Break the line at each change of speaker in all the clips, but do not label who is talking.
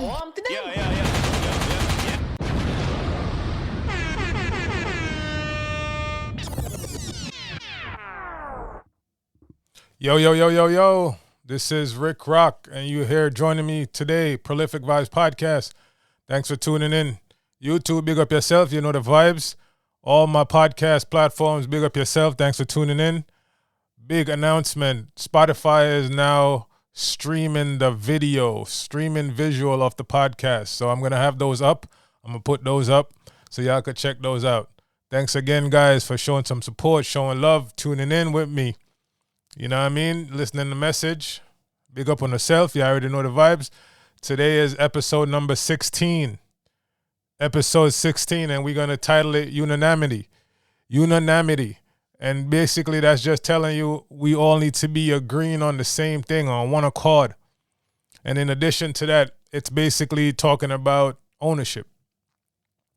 awam today.
Yo. This is Rick Rock, and you're here joining me today, Prolific Vibes Podcast. Thanks for tuning in. YouTube, big up yourself. You know the vibes. All my podcast platforms, big up yourself. Thanks for tuning in. Big announcement. Spotify is now streaming the video, streaming visual of the podcast. So I'm going to have those up. I'm going to put those up so y'all could check those out. Thanks again, guys, for showing some support, showing love, tuning in with me. You know what I mean? Listening to the message. Big up on yourself. You already know the vibes. Today is episode number 16. Episode 16, and we're going to title it Unanimity. Unanimity. And basically that's just telling you we all need to be agreeing on the same thing, on one accord. And in addition to that, it's basically talking about ownership.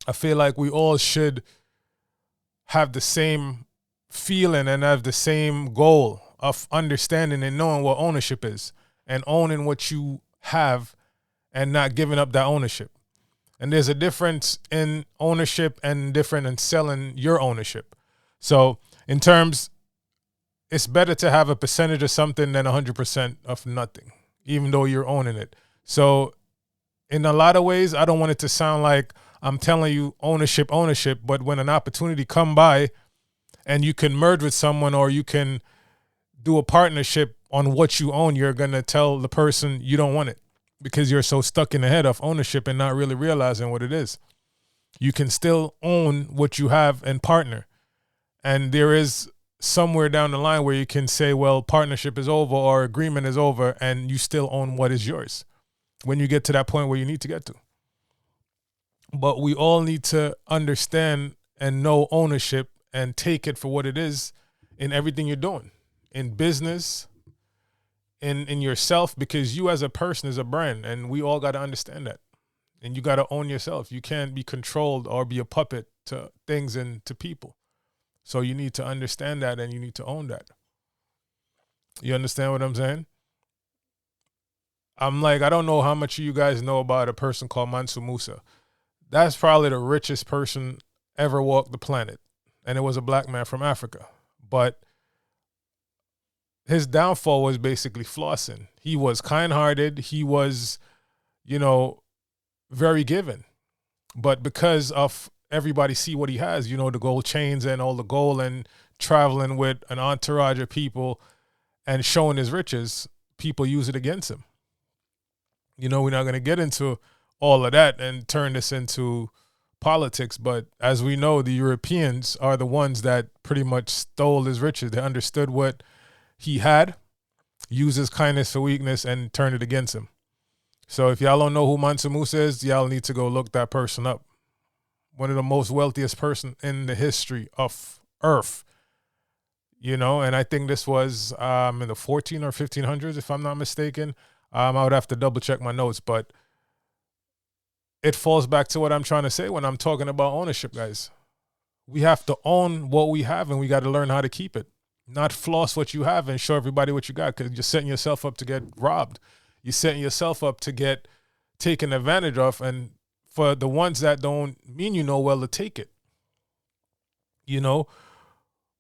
I feel like we all should have the same feeling and have the same goal of understanding and knowing what ownership is and owning what you have and not giving up that ownership. And there's a difference in ownership and different in selling your ownership. So in terms, it's better to have a percentage of something than 100% of nothing, even though you're owning it. So in a lot of ways, I don't want it to sound like I'm telling you ownership, but when an opportunity come by and you can merge with someone or you can do a partnership on what you own, you're going to tell the person you don't want it because you're so stuck in the head of ownership and not really realizing what it is. You can still own what you have and partner. And there is somewhere down the line where you can say, well, partnership is over or agreement is over and you still own what is yours when you get to that point where you need to get to. But we all need to understand and know ownership and take it for what it is in everything you're doing. In business, in yourself, because you as a person is a brand, and we all got to understand that. And you got to own yourself. You can't be controlled or be a puppet to things and to people. So you need to understand that and you need to own that. You understand what I'm saying? I'm like, I don't know how much of you guys know about a person called Mansa Musa. That's probably the richest person ever walked the planet. And it was a black man from Africa. But his downfall was basically flossing. He was kind-hearted. He was, very giving. But because of everybody see what he has, the gold chains and all the gold and traveling with an entourage of people and showing his riches, people use it against him. We're not going to get into all of that and turn this into politics. But as we know, the Europeans are the ones that pretty much stole his riches. They understood what he had, used his kindness for weakness, and turned it against him. So if y'all don't know who Mansa Musa is, y'all need to go look that person up. One of the most wealthiest person in the history of Earth. And I think this was in the 14 or 1500s, if I'm not mistaken. I would have to double check my notes, but it falls back to what I'm trying to say when I'm talking about ownership, guys. We have to own what we have, and we got to learn how to keep it. Not floss what you have and show everybody what you got, because you're setting yourself up to get robbed. You're setting yourself up to get taken advantage of, and for the ones that don't mean well to take it.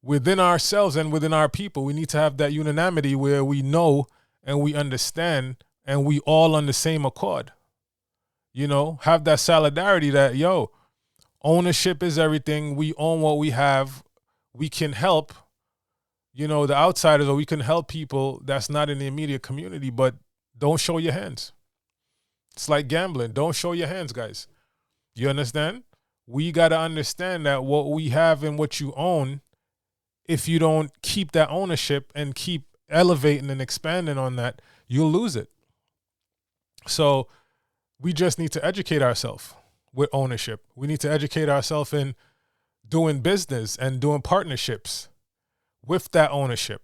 Within ourselves and within our people, we need to have that unanimity where we know and we understand and we all on the same accord. Have that solidarity that, ownership is everything. We own what we have. We can help the outsiders, or we can help people that's not in the immediate community, but don't show your hands. It's like gambling. Don't show your hands, guys. You understand? We got to understand that what we have and what you own, if you don't keep that ownership and keep elevating and expanding on that, you'll lose it. So we just need to educate ourselves with ownership. We need to educate ourselves in doing business and doing partnerships with that ownership.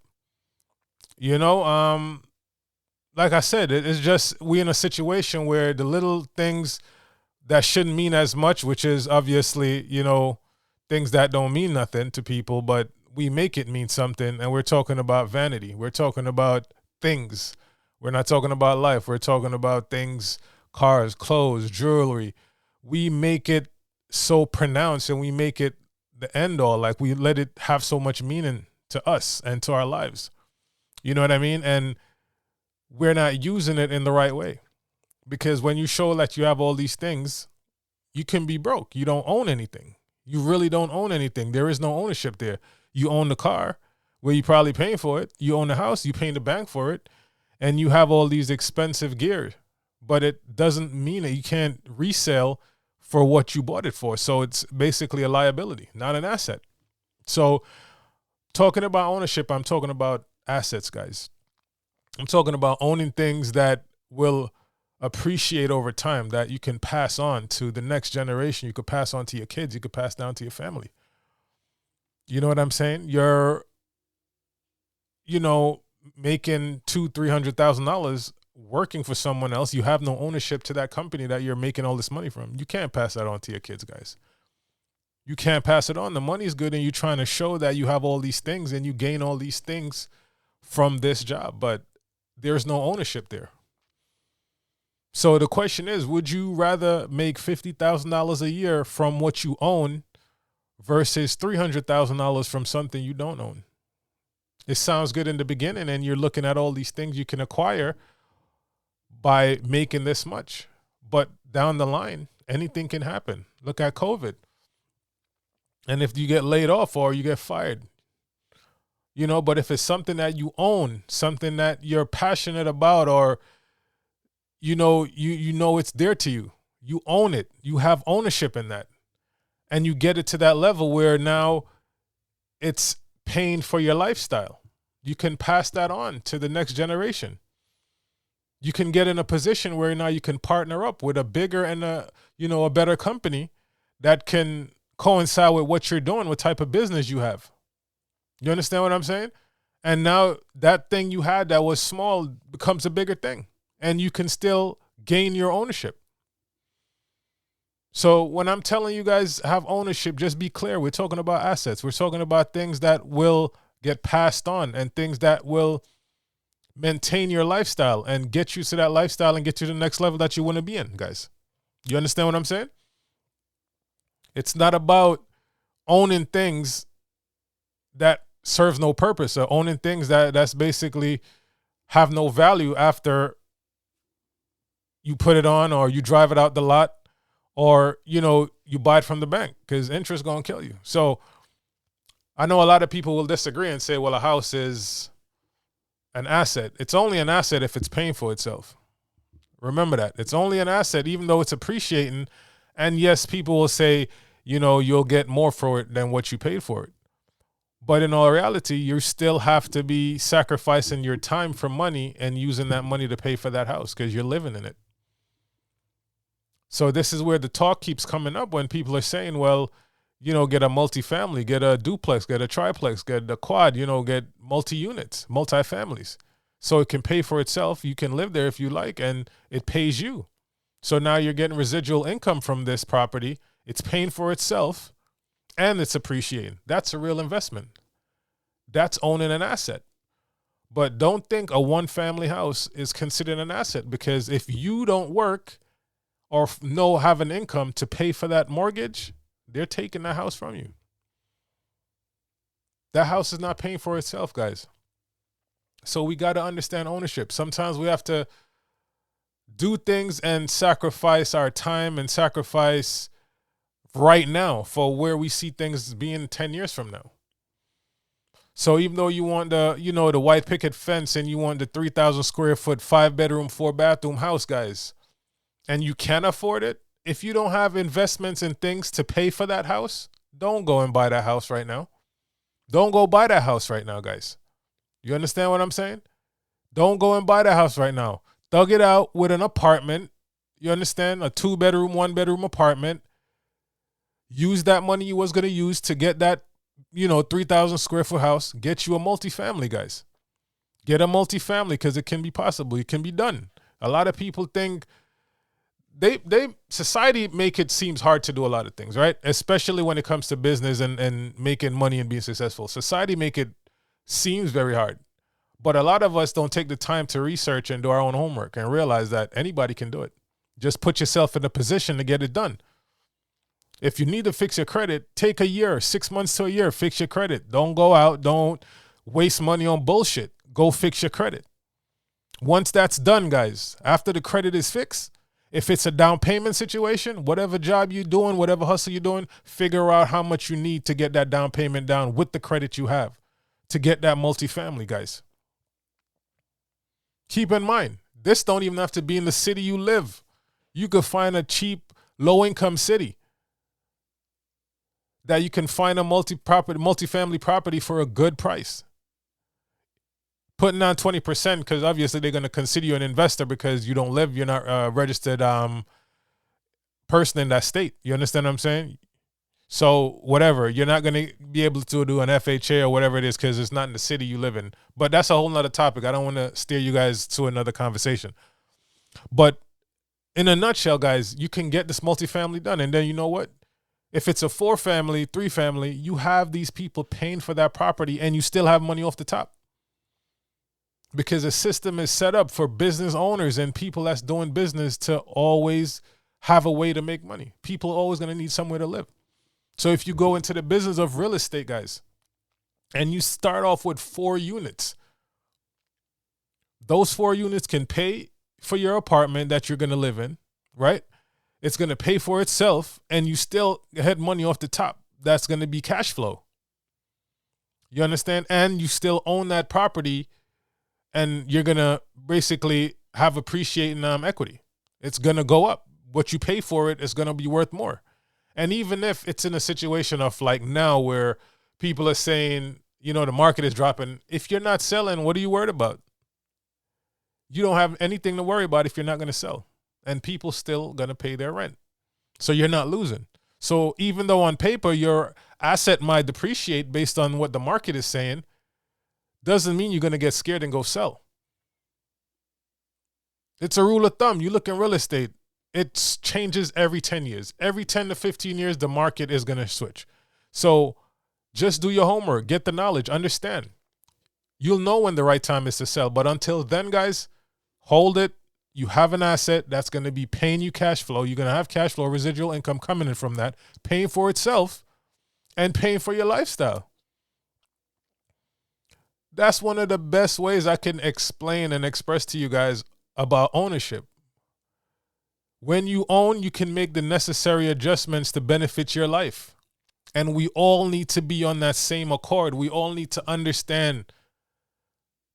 Like I said, it's just we in a situation where the little things that shouldn't mean as much, which is obviously, things that don't mean nothing to people, but we make it mean something. And we're talking about vanity. We're talking about things. We're not talking about life. We're talking about things cars, clothes, jewelry. We make it so pronounced and we make it the end all. Like we let it have so much meaning to us and to our lives. You know what I mean? And we're not using it in the right way. Because when you show that you have all these things, you can be broke. You don't own anything. You really don't own anything. There is no ownership there. You own the car where you probably paying for it. You own the house, you paying the bank for it. And you have all these expensive gear. But it doesn't mean that you can't resell for what you bought it for. So it's basically a liability, not an asset. So talking about ownership, I'm talking about assets, guys. I'm talking about owning things that will appreciate over time, that you can pass on to the next generation. You could pass on to your kids. You could pass down to your family. You know what I'm saying? You're, making $200,000-$300,000 working for someone else. You have no ownership to that company that you're making all this money from. You can't pass that on to your kids, guys. You can't pass it on. The money's good and you're trying to show that you have all these things and you gain all these things from this job, but there's no ownership there. So the question is, would you rather make $50,000 a year from what you own versus $300,000 from something you don't own? It sounds good in the beginning and you're looking at all these things you can acquire by making this much. But down the line, anything can happen. Look at COVID. And if you get laid off or you get fired, but if it's something that you own, something that you're passionate about, or you know it's there to you. You own it. You have ownership in that. And you get it to that level where now it's paying for your lifestyle. You can pass that on to the next generation. You can get in a position where now you can partner up with a bigger and a better company that can coincide with what you're doing, what type of business you have. You understand what I'm saying? And now that thing you had that was small becomes a bigger thing. And you can still gain your ownership. So when I'm telling you guys have ownership, just be clear. We're talking about assets. We're talking about things that will get passed on and things that will maintain your lifestyle and get you to that lifestyle and get you to the next level that you want to be in, guys. You understand what I'm saying? It's not about owning things that serves no purpose or owning things that's basically have no value after you put it on or you drive it out the lot or, you buy it from the bank because interest going to kill you. So I know a lot of people will disagree and say, well, a house is an asset. It's only an asset if it's paying for itself. Remember that. It's only an asset even though it's appreciating. And yes, people will say, you'll get more for it than what you paid for it. But in all reality, you still have to be sacrificing your time for money and using that money to pay for that house because you're living in it. So this is where the talk keeps coming up when people are saying, well, get a multifamily, get a duplex, get a triplex, get a quad, get multi-units, multi-families. So it can pay for itself. You can live there if you like, and it pays you. So now you're getting residual income from this property. It's paying for itself, and it's appreciating. That's a real investment. That's owning an asset. But don't think a one-family house is considered an asset because if you don't work or have an income to pay for that mortgage, they're taking that house from you. That house is not paying for itself, guys. So we got to understand ownership. Sometimes we have to do things and sacrifice our time and sacrifice right now for where we see things being 10 years from now. So even though you want the white picket fence and you want the 3,000 square foot, 5-bedroom, 4-bathroom house, guys, and you can afford it, if you don't have investments and things to pay for that house, don't go and buy that house right now. Don't go buy that house right now, guys. You understand what I'm saying? Don't go and buy that house right now. Thug it out with an apartment. You understand? A 2-bedroom, 1-bedroom apartment. Use that money you was going to use to get that, 3,000 square foot house. Get you a multifamily, guys. Get a multifamily because it can be possible. It can be done. A lot of people think society make it seems hard to do a lot of things, right? Especially when it comes to business and making money and being successful. Society make it seems very hard. But a lot of us don't take the time to research and do our own homework and realize that anybody can do it. Just put yourself in a position to get it done. If you need to fix your credit, take a year, 6 months to a year, fix your credit. Don't go out. Don't waste money on bullshit. Go fix your credit. Once that's done, guys, after the credit is fixed, if it's a down payment situation, whatever job you're doing, whatever hustle you're doing, figure out how much you need to get that down payment down with the credit you have to get that multifamily, guys. Keep in mind, this don't even have to be in the city you live. You could find a cheap, low-income city that you can find a multifamily property for a good price. Putting on 20% because obviously they're going to consider you an investor because you're not a registered person in that state. You understand what I'm saying? So whatever, you're not going to be able to do an FHA or whatever it is because it's not in the city you live in. But that's a whole nother topic. I don't want to steer you guys to another conversation. But in a nutshell, guys, you can get this multifamily done. And then you know what? If it's a 4-family, 3-family, you have these people paying for that property and you still have money off the top. Because the system is set up for business owners and people that's doing business to always have a way to make money. People are always going to need somewhere to live. So if you go into the business of real estate, guys, and you start off with 4 units, those 4 units can pay for your apartment that you're going to live in, right? It's going to pay for itself, and you still had money off the top. That's going to be cash flow. You understand? And you still own that property, and you're going to basically have appreciating equity. It's going to go up. What you pay for it is going to be worth more. And even if it's in a situation of like now where people are saying, you know, the market is dropping, if you're not selling, what are you worried about? You don't have anything to worry about if you're not going to sell. And people still going to pay their rent. So you're not losing. So even though on paper your asset might depreciate based on what the market is saying, doesn't mean you're going to get scared and go sell. It's a rule of thumb. You look in real estate, it changes every 10 years. Every 10 to 15 years, the market is going to switch. So just do your homework, get the knowledge, understand. You'll know when the right time is to sell. But until then, guys, hold it. You have an asset that's going to be paying you cash flow. You're going to have cash flow, residual income coming in from that, paying for itself and paying for your lifestyle. That's one of the best ways I can explain and express to you guys about ownership. When you own, you can make the necessary adjustments to benefit your life. And we all need to be on that same accord. We all need to understand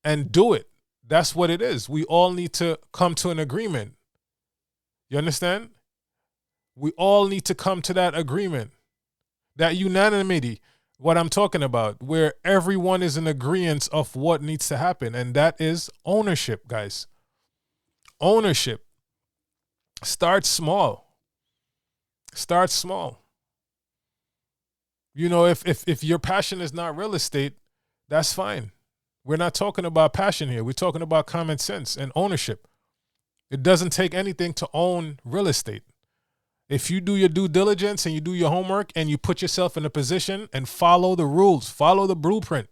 and do it. That's what it is. We all need to come to an agreement. You understand? We all need to come to that agreement, that unanimity, what I'm talking about, where everyone is in agreement of what needs to happen. And that is ownership, guys. Ownership. Start small. Start small. You know, if your passion is not real estate, that's fine. We're not talking about passion here. We're talking about common sense and ownership. It doesn't take anything to own real estate. If you do your due diligence and you do your homework and you put yourself in a position and follow the rules, follow the blueprint.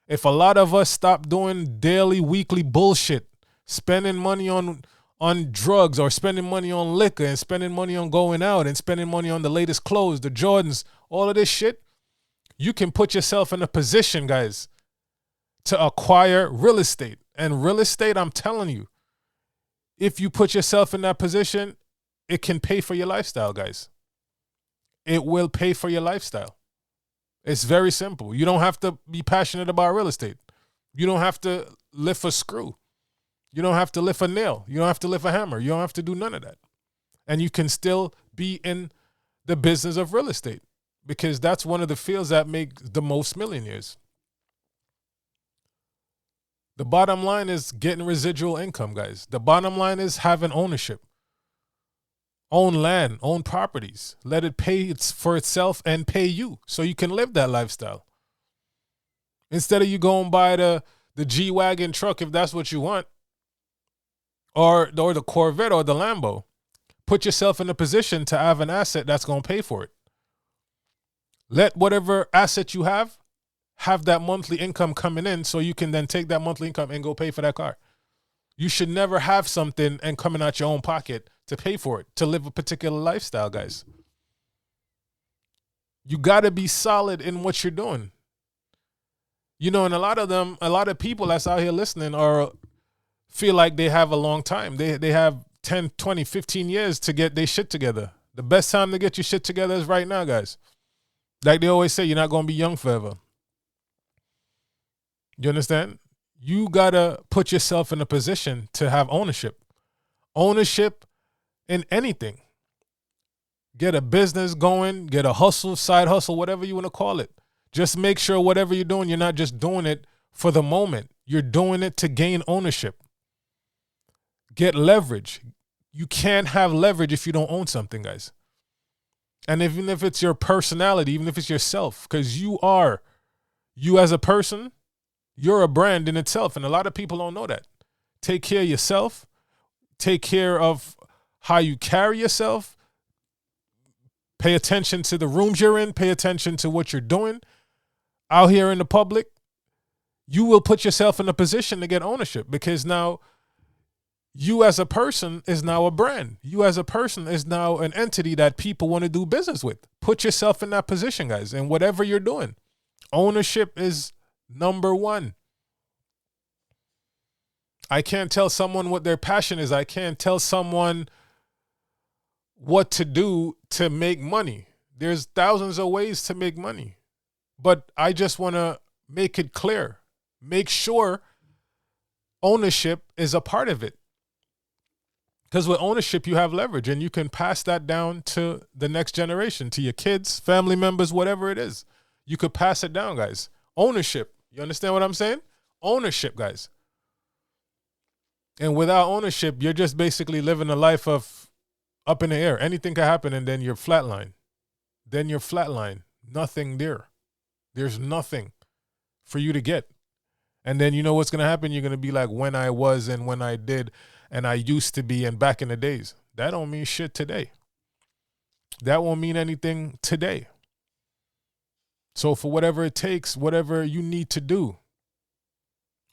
If a lot of us stop doing daily, weekly bullshit, spending money on drugs or spending money on liquor and spending money on going out and spending money on the latest clothes, the Jordans, all of this shit, you can put yourself in a position, guys, to acquire real estate. And real estate, I'm telling you, if you put yourself in that position, it can pay for your lifestyle, guys. It will pay for your lifestyle. It's very simple. You don't have to be passionate about real estate. You don't have to lift a screw. You don't have to lift a nail. You don't have to lift a hammer. You don't have to do none of that. And you can still be in the business of real estate because that's one of the fields that make the most millionaires. The bottom line is getting residual income, guys. The bottom line is having ownership. Own land, own properties. Let it pay for itself and pay you so you can live that lifestyle. Instead of you going buy the G-Wagon truck if that's what you want, or the Corvette or the Lambo, put yourself in a position to have an asset that's going to pay for it. Let whatever asset you have that monthly income coming in so you can then take that monthly income and go pay for that car. You should never have something and coming out your own pocket to pay for it, to live a particular lifestyle, guys. You got to be solid in what you're doing. And a lot of people that's out here listening feel like they have a long time. They have 10, 20, 15 years to get their shit together. The best time to get your shit together is right now, guys. Like they always say, you're not going to be young forever. You understand? You got to put yourself in a position to have ownership. Ownership in anything. Get a business going, get a hustle, side hustle, whatever you want to call it. Just make sure whatever you're doing, you're not just doing it for the moment. You're doing it to gain ownership. Get leverage. You can't have leverage if you don't own something, guys. And even if it's your personality, even if it's yourself, because you as a person, you're a brand in itself. And a lot of people don't know that. Take care of yourself. Take care of how you carry yourself. Pay attention to the rooms you're in. Pay attention to what you're doing out here in the public. You will put yourself in a position to get ownership, because now you as a person is now a brand. You as a person is now an entity that people want to do business with. Put yourself in that position, guys, and whatever you're doing. Ownership is number one. I can't tell someone what their passion is. I can't tell someone what to do to make money. There's thousands of ways to make money. But I just want to make it clear. Make sure ownership is a part of it. Because with ownership, you have leverage, and you can pass that down to the next generation, to your kids, family members, whatever it is. You could pass it down, guys. Ownership. You understand what I'm saying? Ownership, guys. And without ownership, you're just basically living a life of up in the air. Anything can happen, and then you're flatline. Nothing there. There's nothing for you to get. And then you know what's going to happen? You're going to be like, when I was and when I did and I used to be and back in the days. That don't mean shit today. That won't mean anything today. So for whatever it takes, whatever you need to do,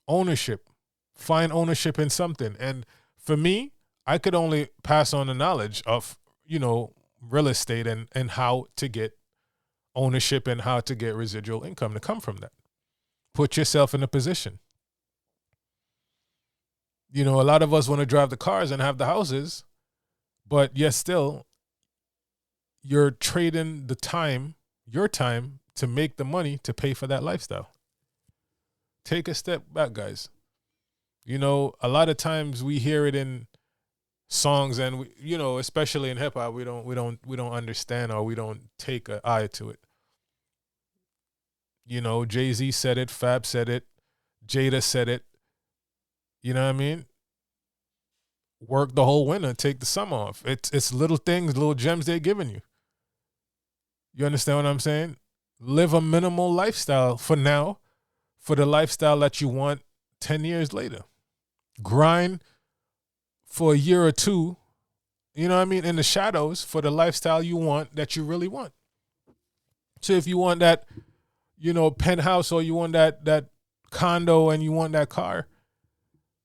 ownership. Find ownership in something. And for me, I could only pass on the knowledge of, real estate and how to get ownership and how to get residual income to come from that. Put yourself in a position. A lot of us want to drive the cars and have the houses, but yet still, you're trading your time to make the money to pay for that lifestyle. Take a step back, guys. A lot of times we hear it in songs, and especially in hip hop, we don't understand, or we don't take an eye to it. Jay-Z said it, Fab said it, Jada said it. You know what I mean? Work the whole winter, take the summer off. It's little things, little gems they're giving you. You understand what I'm saying? Live a minimal lifestyle for now, for the lifestyle that you want 10 years later. Grind for a year or two, in the shadows, for the lifestyle you want, that you really want. So if you want that, penthouse, or you want that condo and you want that car,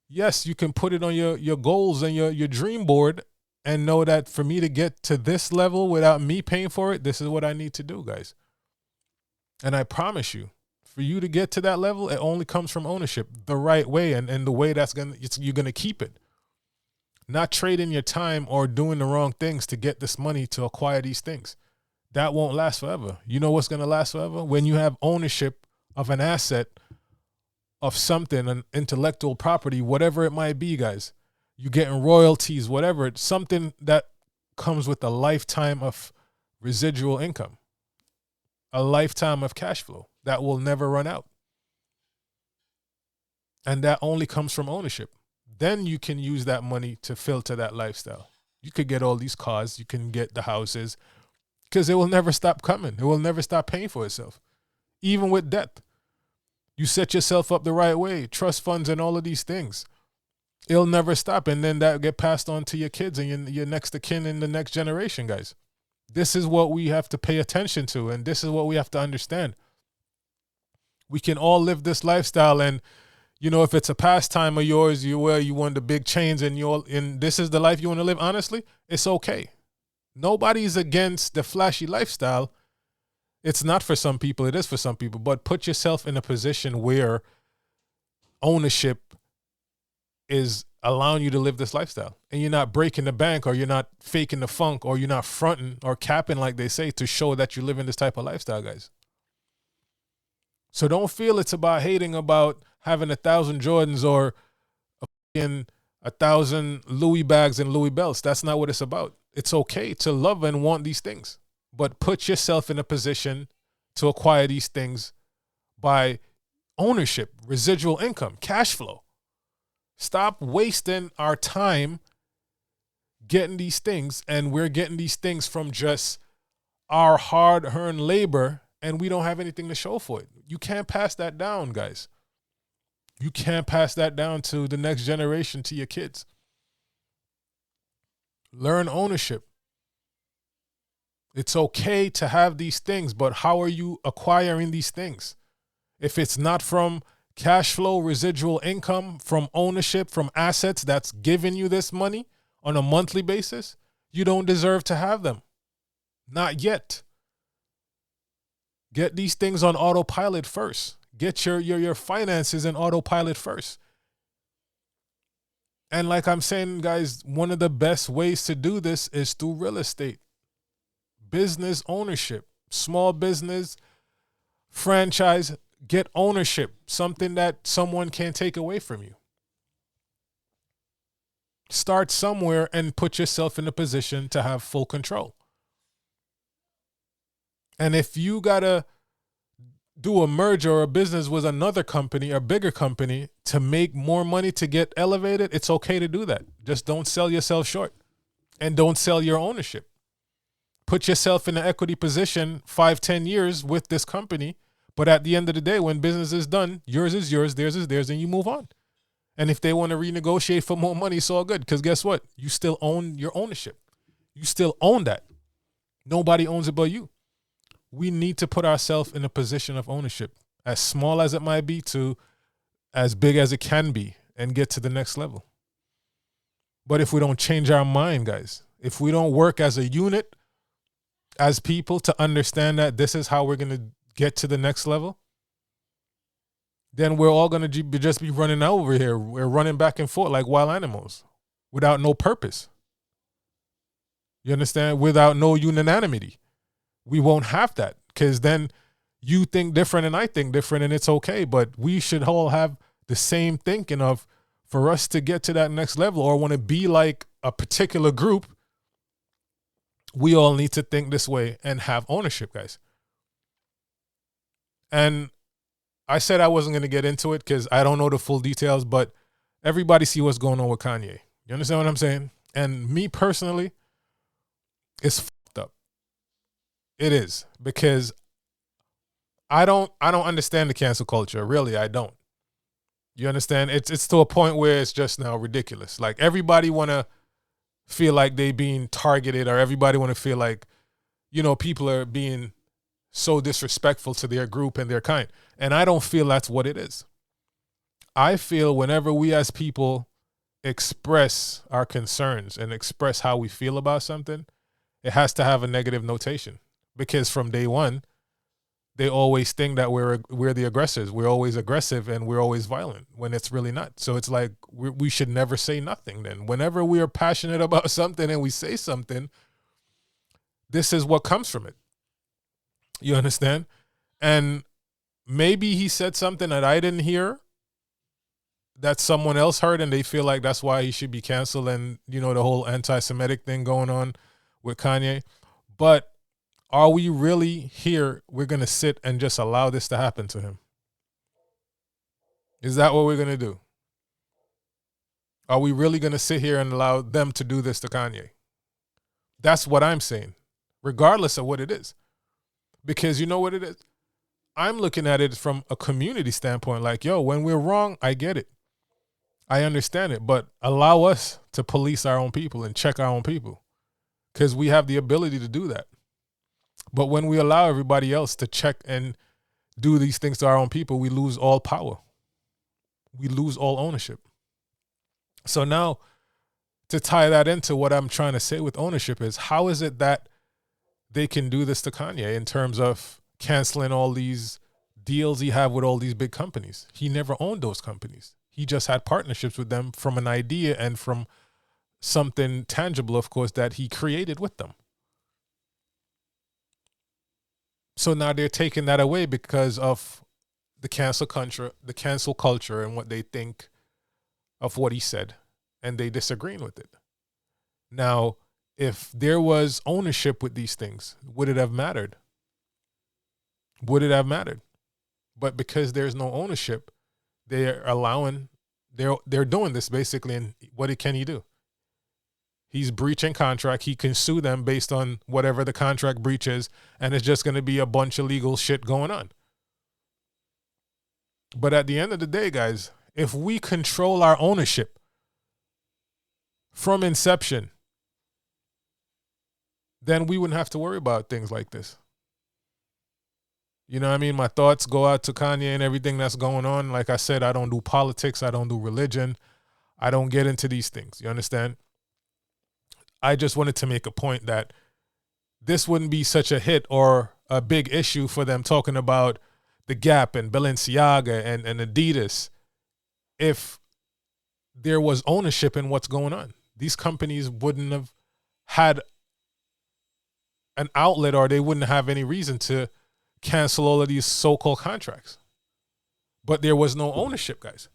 yes, you can put it on your goals and your dream board, and know that for me to get to this level without me paying for it, this is what I need to do, guys. And I promise you, for you to get to that level, it only comes from ownership the right way, and the way you're going to keep it. Not trading your time or doing the wrong things to get this money to acquire these things. That won't last forever. You know what's going to last forever? When you have ownership of an asset, of something, an intellectual property, whatever it might be, guys. You getting royalties, whatever. It's something that comes with a lifetime of residual income. A lifetime of cash flow that will never run out. And that only comes from ownership. Then you can use that money to filter that lifestyle. You could get all these cars, you can get the houses, because it will never stop coming. It will never stop paying for itself. Even with debt. You set yourself up the right way, trust funds and all of these things. It'll never stop. And then that get passed on to your kids and your next of kin in the next generation, guys. This is what we have to pay attention to, and this is what we have to understand. We can all live this lifestyle and, You know, if it's a pastime of yours, you wear you want the big chains and this is the life you want to live, honestly, it's okay. Nobody's against the flashy lifestyle. It's not for some people, it is for some people, but put yourself in a position where ownership is allowing you to live this lifestyle, and you're not breaking the bank, or you're not faking the funk, or you're not fronting or capping, like they say, to show that you live in this type of lifestyle, guys. So don't feel it's about hating about having 1,000 Jordans or in 1,000 Louis bags and Louis belts. That's not what it's about. It's okay to love and want these things, but put yourself in a position to acquire these things by ownership, residual income, cash flow. Stop wasting our time getting these things, and we're getting these things from just our hard-earned labor, and we don't have anything to show for it. You can't pass that down, guys. You can't pass that down to the next generation, to your kids. Learn ownership. It's okay to have these things, but how are you acquiring these things? If it's not from cash flow, residual income, from ownership, from assets that's giving you this money on a monthly basis, you don't deserve to have them. Not yet. Get these things on autopilot first. Get your finances in autopilot first. And like I'm saying, guys, one of the best ways to do this is through real estate. Business ownership, small business, franchise, get ownership, something that someone can't take away from you. Start somewhere and put yourself in a position to have full control. And if you got to do a merger or a business with another company, a bigger company, to make more money, to get elevated, it's okay to do that. Just don't sell yourself short, and don't sell your ownership. Put yourself in an equity position 5-10 years with this company, but at the end of the day, when business is done, yours is yours, theirs is theirs, and you move on. And if they want to renegotiate for more money, it's all good, because guess what? You still own your ownership. You still own that. Nobody owns it but you. We need to put ourselves in a position of ownership, as small as it might be to as big as it can be, and get to the next level. But if we don't change our mind, guys, if we don't work as a unit, as people, to understand that this is how we're going to get to the next level, then we're all going to just be running over here. We're running back and forth like wild animals without no purpose. You understand? Without no unanimity. We won't have that, because then you think different and I think different, and it's okay. But we should all have the same thinking of, for us to get to that next level or want to be like a particular group, we all need to think this way and have ownership, guys. And I said I wasn't going to get into it because I don't know the full details, but everybody see what's going on with Kanye. You understand what I'm saying? And me personally, it's fucked up. It is, because I don't understand the cancel culture. Really, I don't. You understand? It's to a point where it's just now ridiculous. Like, everybody want to feel like they being targeted, or everybody want to feel like, you know, people are being so disrespectful to their group and their kind. And I don't feel that's what it is. I feel whenever we as people express our concerns and express how we feel about something, it has to have a negative notation, because from day one, they always think that we're the aggressors. We're always aggressive and we're always violent, when it's really not. So it's like we should never say nothing then. Whenever we are passionate about something and we say something, this is what comes from it. You understand? And maybe he said something that I didn't hear that someone else heard, and they feel like that's why he should be canceled, and, you know, the whole anti-Semitic thing going on with Kanye. But are we really here? We're going to sit and just allow this to happen to him? Is that what we're going to do? Are we really going to sit here and allow them to do this to Kanye? That's what I'm saying, regardless of what it is. Because you know what it is? I'm looking at it from a community standpoint. Like, yo, when we're wrong, I get it. I understand it. But allow us to police our own people and check our own people, because we have the ability to do that. But when we allow everybody else to check and do these things to our own people, we lose all power. we lose all ownership. So now, to tie that into what I'm trying to say with ownership is, how is it that they can do this to Kanye in terms of canceling all these deals he have with all these big companies? He never owned those companies. He just had partnerships with them from an idea and from something tangible, of course, that he created with them. So now they're taking that away because of the cancel culture and what they think of what he said, and they disagreeing with it. Now, if there was ownership with these things, would it have mattered? Would it have mattered? But because there's no ownership, they're doing this basically, and what can he do? He's breaching contract. He can sue them based on whatever the contract breach is, and it's just going to be a bunch of legal shit going on. But at the end of the day, guys, if we control our ownership from inception, then we wouldn't have to worry about things like this. You know what I mean? My thoughts go out to Kanye and everything that's going on. Like I said, I don't do politics. I don't do religion. I don't get into these things. You understand? I just wanted to make a point that this wouldn't be such a hit or a big issue for them talking about the Gap and Balenciaga and Adidas if there was ownership in what's going on. These companies wouldn't have had an outlet, or they wouldn't have any reason to cancel all of these so-called contracts. But there was no ownership, guys.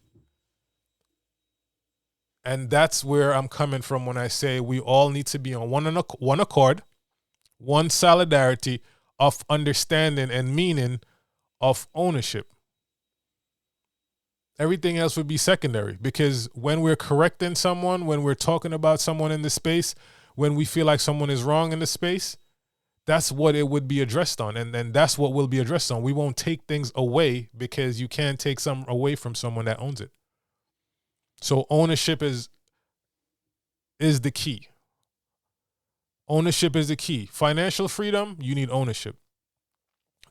And that's where I'm coming from when I say we all need to be on one accord, one solidarity of understanding and meaning of ownership. Everything else would be secondary, because when we're correcting someone, when we're talking about someone in the space, when we feel like someone is wrong in the space, that's what it would be addressed on. And that's what will be addressed on. We won't take things away, because you can't take something away from someone that owns it. So ownership is the key. Ownership is the key. Financial freedom, you need ownership.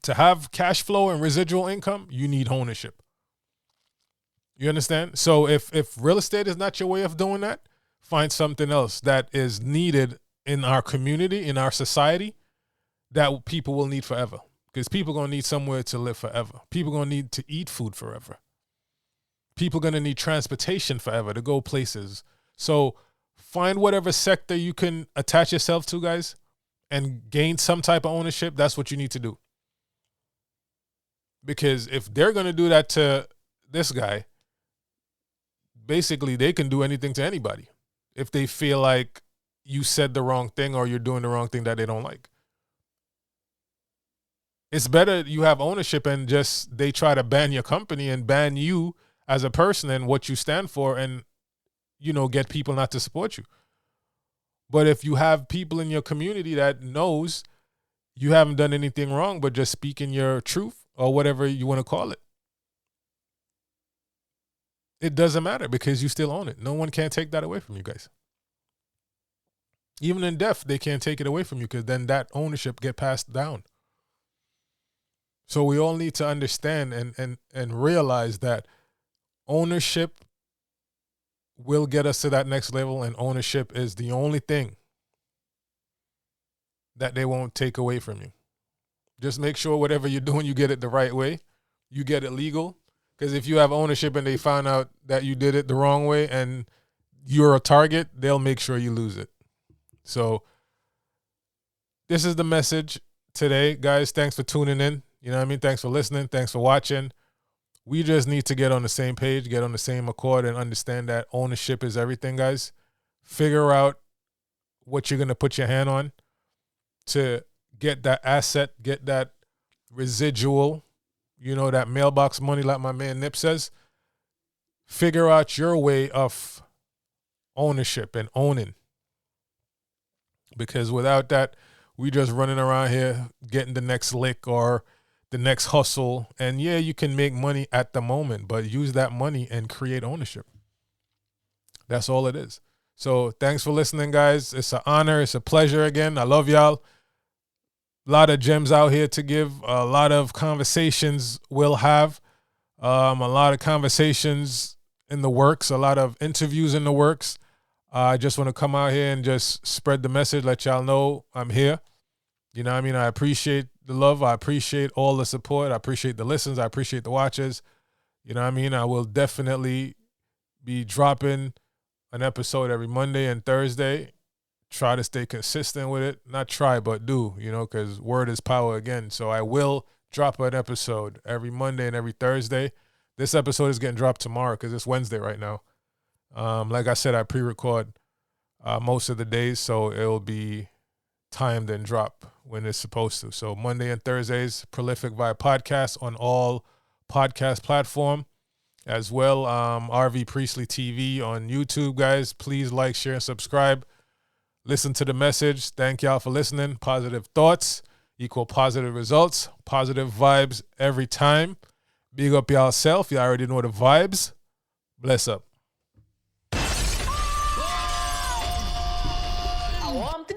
To have cash flow and residual income, you need ownership. You understand? So if real estate is not your way of doing that, find something else that is needed in our community, in our society, that people will need forever. Because people are going to need somewhere to live forever. People are going to need to eat food forever. People are going to need transportation forever to go places. So find whatever sector you can attach yourself to, guys, and gain some type of ownership. That's what you need to do. Because if they're going to do that to this guy, basically they can do anything to anybody if they feel like you said the wrong thing or you're doing the wrong thing that they don't like. It's better you have ownership and just they try to ban your company and ban you as a person and what you stand for, and, you know, get people not to support you. But if you have people in your community that knows you haven't done anything wrong, but just speaking your truth or whatever you want to call it, it doesn't matter, because you still own it. No one can take that away from you guys. Even in death, they can't take it away from you, because then that ownership get passed down. So we all need to understand and realize that ownership will get us to that next level, and ownership is the only thing that they won't take away from you. Just make sure whatever you're doing, you get it the right way. You get it legal. Because if you have ownership and they find out that you did it the wrong way and you're a target, they'll make sure you lose it. So this is the message today, guys. Thanks for tuning in. You know what I mean? Thanks for listening. Thanks for watching. We just need to get on the same page, get on the same accord, and understand that ownership is everything, guys. Figure out what you're going to put your hand on to get that asset, get that residual, you know, that mailbox money, like my man Nip says. Figure out your way of ownership and owning. Because without that, we just running around here getting the next lick or the next hustle. And yeah, you can make money at the moment, but use that money and create ownership. That's all it is. So thanks for listening, guys. It's an honor. It's a pleasure again. I love y'all. A lot of gems out here to give. A lot of conversations we'll have. A lot of conversations in the works, a lot of interviews in the works. I just want to come out here and just spread the message, let y'all know I'm here. You know what I mean? I appreciate the love. I appreciate all the support. I appreciate the listens. I appreciate the watches. You know what I mean? I will definitely be dropping an episode every Monday and Thursday. Try to stay consistent with it. Not try, but do, you know, because word is power again. So I will drop an episode every Monday and every Thursday. This episode is getting dropped tomorrow because it's Wednesday right now. Like I said, I pre-record most of the days, so it'll be timed and drop when it's supposed to. So Monday and Thursdays, Prolific Vibe Podcast on all podcast platform. As well, RV Priestley TV on YouTube, guys. Please like, share, and subscribe. Listen to the message. Thank y'all for listening. Positive thoughts equal positive results. Positive vibes every time. Big up y'all self. Y'all already know the vibes. Bless up.
I want to